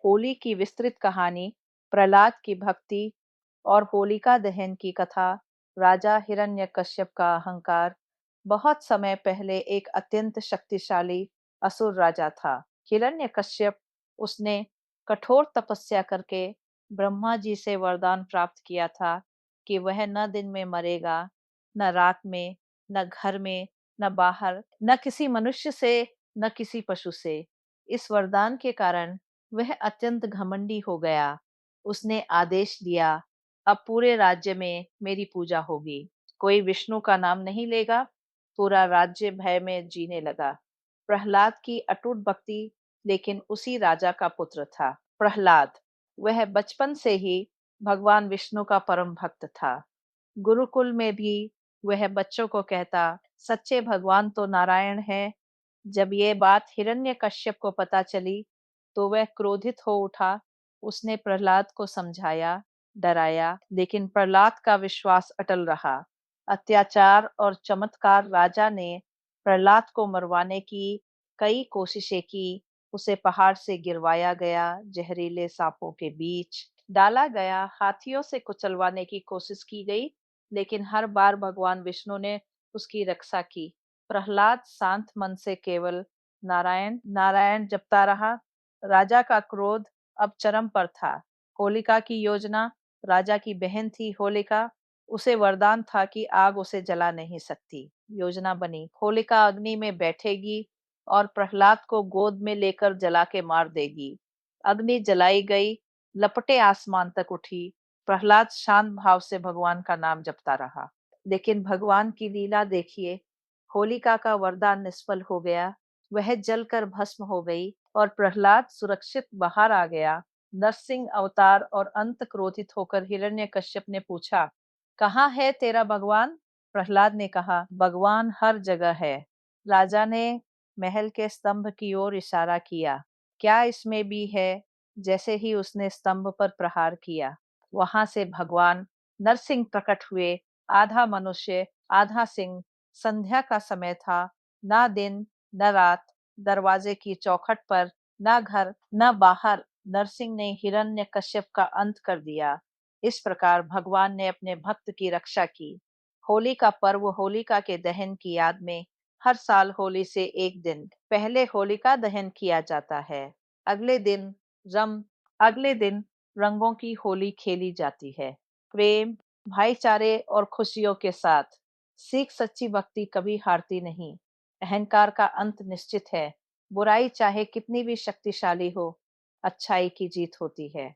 होली की विस्तृत कहानी, प्रहलाद की भक्ति और होलिका दहन की कथा। राजा हिरण्यकश्यप का अहंकार। बहुत समय पहले एक अत्यंत शक्तिशाली असुर राजा था, हिरण्यकश्यप। उसने कठोर तपस्या करके ब्रह्मा जी से वरदान प्राप्त किया था कि वह न दिन में मरेगा, न रात में, न घर में, न बाहर, न किसी मनुष्य से, न किसी पशु से। इस वरदान के कारण वह अत्यंत घमंडी हो गया। उसने आदेश दिया, अब पूरे राज्य में मेरी पूजा होगी। कोई विष्णु का नाम नहीं लेगा। पूरा राज्य भय में जीने लगा। प्रहलाद की अटूट भक्ति। लेकिन उसी राजा का पुत्र था प्रहलाद। वह बचपन से ही भगवान विष्णु का परम भक्त था। गुरुकुल में भी वह बच्चों को कहता, सच्चे भगवान तो नारायण है। जब ये बात हिरण्यकश्यप को पता चली तो वह क्रोधित हो उठा। उसने प्रहलाद को समझाया, डराया, लेकिन प्रहलाद का विश्वास अटल रहा। अत्याचार और चमत्कार। राजा ने प्रहलाद को मरवाने की कई कोशिशें की। उसे पहाड़ से गिरवाया गया, जहरीले सांपों के बीच डाला गया, हाथियों से कुचलवाने की कोशिश की गई, लेकिन हर बार भगवान विष्णु ने उसकी रक्षा की। प्रहलाद शांत मन से केवल नारायण नारायण जपता रहा। राजा का क्रोध अब चरम पर था। होलिका की योजना। राजा की बहन थी होलिका। उसे वरदान था कि आग उसे जला नहीं सकती। योजना बनी, होलिका अग्नि में बैठेगी और प्रहलाद को गोद में लेकर जला के मार देगी। अग्नि जलाई गई, लपटें आसमान तक उठी। प्रहलाद शांत भाव से भगवान का नाम जपता रहा। लेकिन भगवान की लीला देखिए, होलिका का वरदान निष्फल हो गया। वह जलकर भस्म हो गई और प्रहलाद सुरक्षित बाहर आ गया। नरसिंह अवतार और अंत क्रोधित होकर हिरण्यकश्यप ने पूछा, कहाँ है तेरा भगवान? प्रहलाद ने कहा, भगवान हर जगह है। राजा ने महल के स्तंभ की ओर इशारा किया, क्या इसमें भी है? जैसे ही उसने स्तंभ पर प्रहार किया, वहां से भगवान नरसिंह प्रकट हुए। आधा मनुष्य, आधा सिंह। संध्या का समय था। ना दिन, न रात। दरवाजे की चौखट पर, न घर, न बाहर। नरसिंह ने हिरण्यकश्यप का अंत कर दिया। इस प्रकार भगवान ने अपने भक्त की रक्षा की। होली का पर्व होलिका के दहन की याद में हर साल होली से एक दिन पहले होलिका दहन किया जाता है। अगले दिन रम अगले दिन रंगों की होली खेली जाती है, प्रेम, भाईचारे और खुशियों के साथ। सिख सच्ची भक्ति कभी हारती नहीं। अहंकार का अंत निश्चित है। बुराई चाहे कितनी भी शक्तिशाली हो, अच्छाई की जीत होती है।